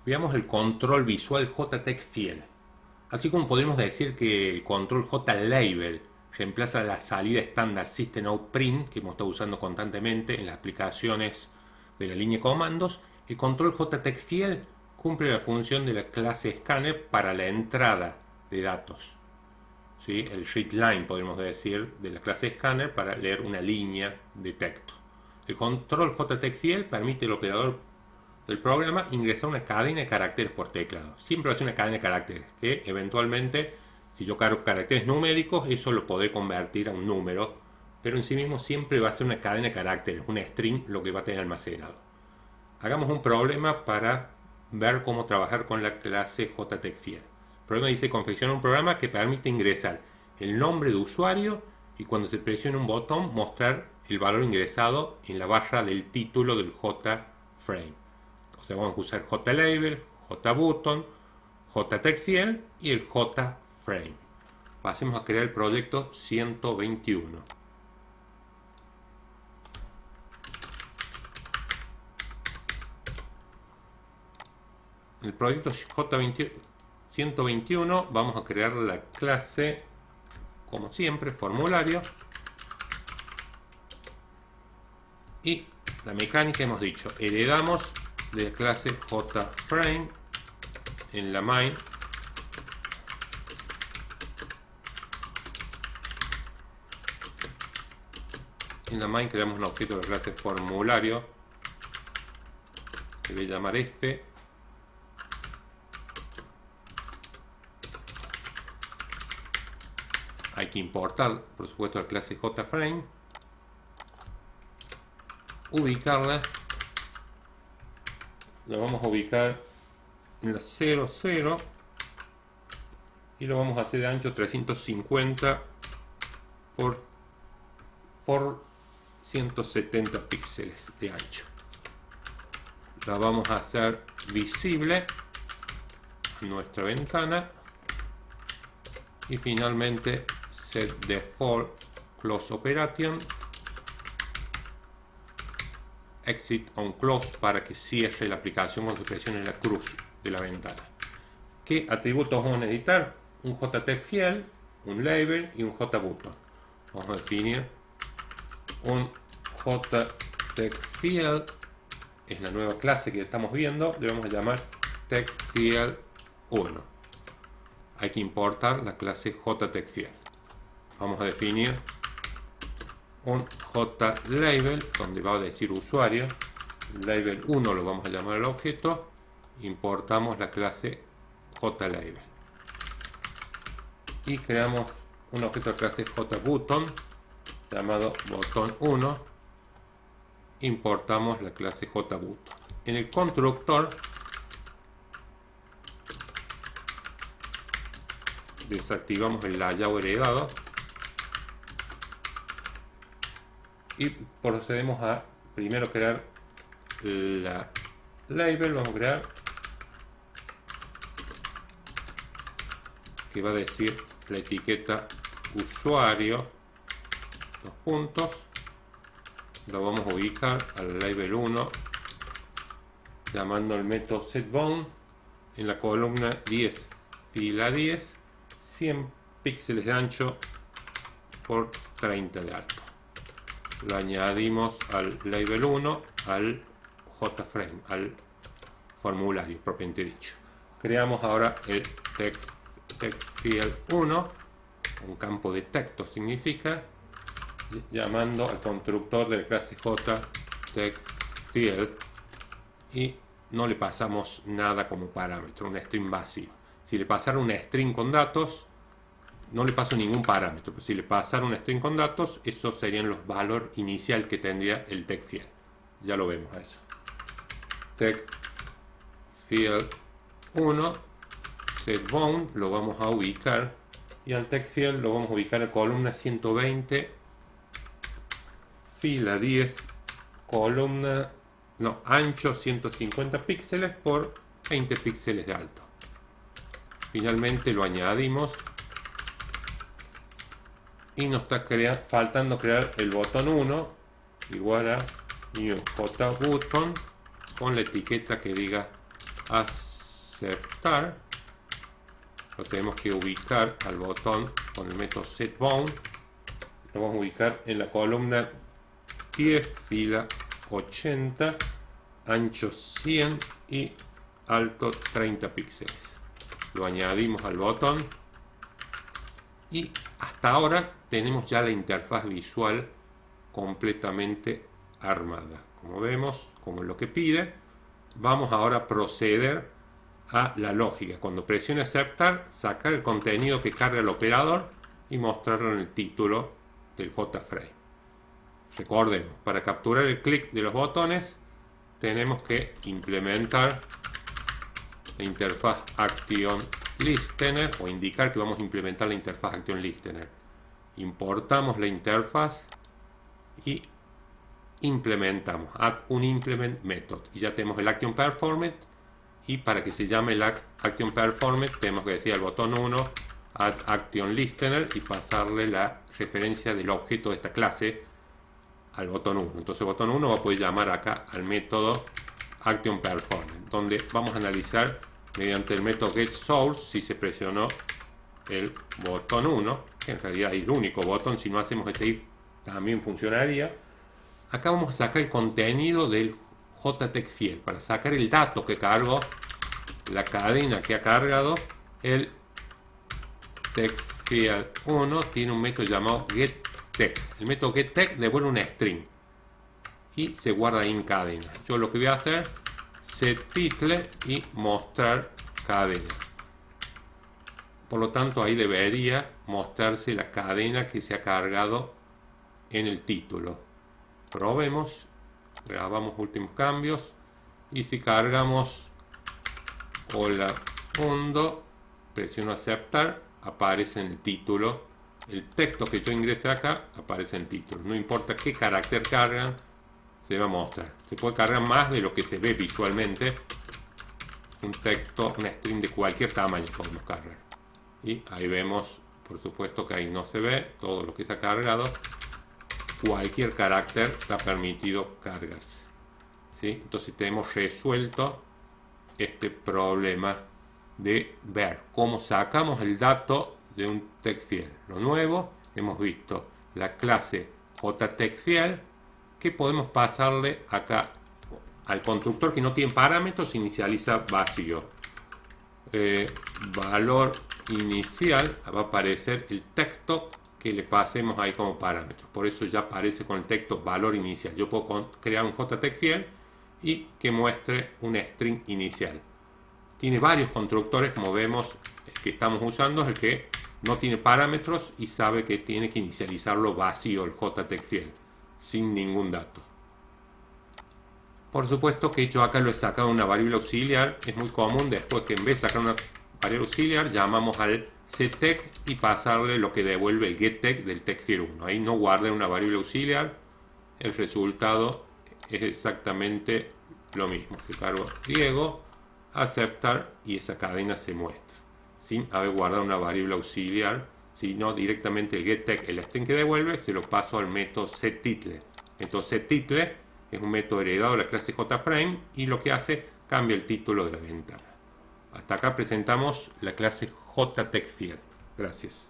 Veamos el control visual JTextField. Así como podríamos decir que el control JLabel reemplaza la salida estándar System Out Print que hemos estado usando constantemente en las aplicaciones de la línea de comandos, el control JTextField cumple la función de la clase Scanner para la entrada de datos. ¿Sí? El readLine, podríamos decir, de la clase Scanner para leer una línea de texto. El control JTextField permite al operador del programa ingresar una cadena de caracteres por teclado. Siempre va a ser una cadena de caracteres que eventualmente, si yo cargo caracteres numéricos, eso lo podré convertir a un número, pero en sí mismo siempre va a ser una cadena de caracteres, un string, lo que va a tener almacenado. Hagamos un problema para ver cómo trabajar con la clase JTextField. El problema dice confeccionar un programa que permite ingresar el nombre de usuario y cuando se presiona un botón mostrar el valor ingresado en la barra del título del JFrame. O sea, vamos a usar JLabel, JButton, JTextField y el JFrame. Pasemos a crear el proyecto 121. En el proyecto J121 vamos a crear la clase, como siempre, formulario. Y la mecánica hemos dicho, heredamos de la clase JFrame en la main. En la main creamos un objeto de la clase formulario que voy a llamar F. Hay que importar, por supuesto, la clase JFrame, ubicarla, la vamos a ubicar en la 00 y lo vamos a hacer de ancho 350 por 170 píxeles de ancho. La vamos a hacer visible a nuestra ventana y finalmente set default close operation exit on close para que cierre la aplicación cuando se presione la cruz de la ventana. ¿Qué atributos vamos a necesitar? Un JTextField, un label y un JButton. Vamos a definir un JTextField, es la nueva clase que estamos viendo, le vamos a llamar TextField 1. Hay que importar la clase JTextField. Vamos a definir un JLabel donde va a decir usuario. Label 1 lo vamos a llamar el objeto. Importamos la clase JLabel y creamos un objeto de clase JButton llamado botón 1. Importamos la clase JButton. En el constructor desactivamos el layout heredado y procedemos a primero crear la label. Vamos a crear que va a decir la etiqueta usuario, dos puntos. Lo vamos a ubicar al label 1 llamando el método setBound en la columna 10 fila 10, 100 píxeles de ancho por 30 de alto. Lo añadimos al label 1, al JFrame, al formulario propiamente dicho. Creamos ahora el TextField 1, un campo de texto significa, llamando al constructor de la clase JTextField y no le pasamos nada como parámetro, un string vacío. Si le pasara un string con datos, no le paso ningún parámetro, pero si le pasara un string con datos, esos serían los valores inicial que tendría el TextField. Ya lo vemos a eso. TextField 1, setBound, lo vamos a ubicar y al TextField lo vamos a ubicar en columna 120, fila 10, columna, no, ancho 150 píxeles por 20 píxeles de alto. Finalmente lo añadimos y nos está faltando crear el botón 1 igual a new JButton con la etiqueta que diga aceptar, lo tenemos que ubicar al botón con el método setBound. Lo vamos a ubicar en la columna 10, fila 80, ancho 100 y alto 30 píxeles. Lo añadimos al botón y hasta ahora tenemos ya la interfaz visual completamente armada. Como vemos, como es lo que pide, vamos ahora a proceder a la lógica. Cuando presione aceptar, sacar el contenido que carga el operador y mostrarlo en el título del JFrame. Recordemos, para capturar el clic de los botones tenemos que implementar la interfaz Action Listener o indicar que vamos a implementar la interfaz Action Listener. Importamos la interfaz y implementamos add un implement method y ya tenemos el Action Performance. Y para que se llame el Action Performance tenemos que decir al botón 1 add Action Listener y pasarle la referencia del objeto de esta clase al botón 1. Entonces el botón 1 va a poder llamar acá al método Action Performance, donde vamos a analizar mediante el método getSource si se presionó el botón 1, que en realidad es el único botón. Si no hacemos este if también funcionaría. Acá vamos a sacar el contenido del JTextField. Para sacar el dato que cargó, la cadena que ha cargado, el TextField 1 tiene un método llamado getText. El método getText devuelve una string y se guarda en cadena. Yo lo que voy a hacer, setTitle y mostrar cadena. Por lo tanto, ahí debería mostrarse la cadena que se ha cargado en el título. Probemos, grabamos últimos cambios y si cargamos hola mundo, presiono aceptar, aparece en el título. El texto que yo ingrese acá aparece en el título. No importa qué carácter cargan, se va a mostrar. Se puede cargar más de lo que se ve visualmente. Un texto, una string de cualquier tamaño podemos cargar. Y ahí vemos, por supuesto que ahí no se ve todo lo que se ha cargado. Cualquier carácter está permitido cargarse. ¿Sí? Entonces tenemos resuelto este problema de ver cómo sacamos el dato de un TextField. Lo nuevo, hemos visto la clase JTextField que podemos pasarle acá al constructor que no tiene parámetros, inicializa vacío. Valor inicial, va a aparecer el texto que le pasemos ahí como parámetro. Por eso ya aparece con el texto valor inicial. Yo puedo crear un JTextField y que muestre un string inicial. Tiene varios constructores, como vemos, el que estamos usando es el que no tiene parámetros y sabe que tiene que inicializarlo vacío el JTextField, sin ningún dato. Por supuesto que yo acá lo he sacado una variable auxiliar. Es muy común después que en vez de sacar una variable auxiliar llamamos al setText y pasarle lo que devuelve el getText del TextField 1. Ahí no guarda una variable auxiliar. El resultado es exactamente lo mismo. Si cargo Diego, aceptar y esa cadena se muestra sin haber guardado una variable auxiliar, sino directamente el getText, el string que devuelve, se lo paso al método setTitle. Entonces setTitle es un método heredado de la clase JFrame y lo que hace, cambia el título de la ventana. Hasta acá presentamos la clase JTextField. Gracias.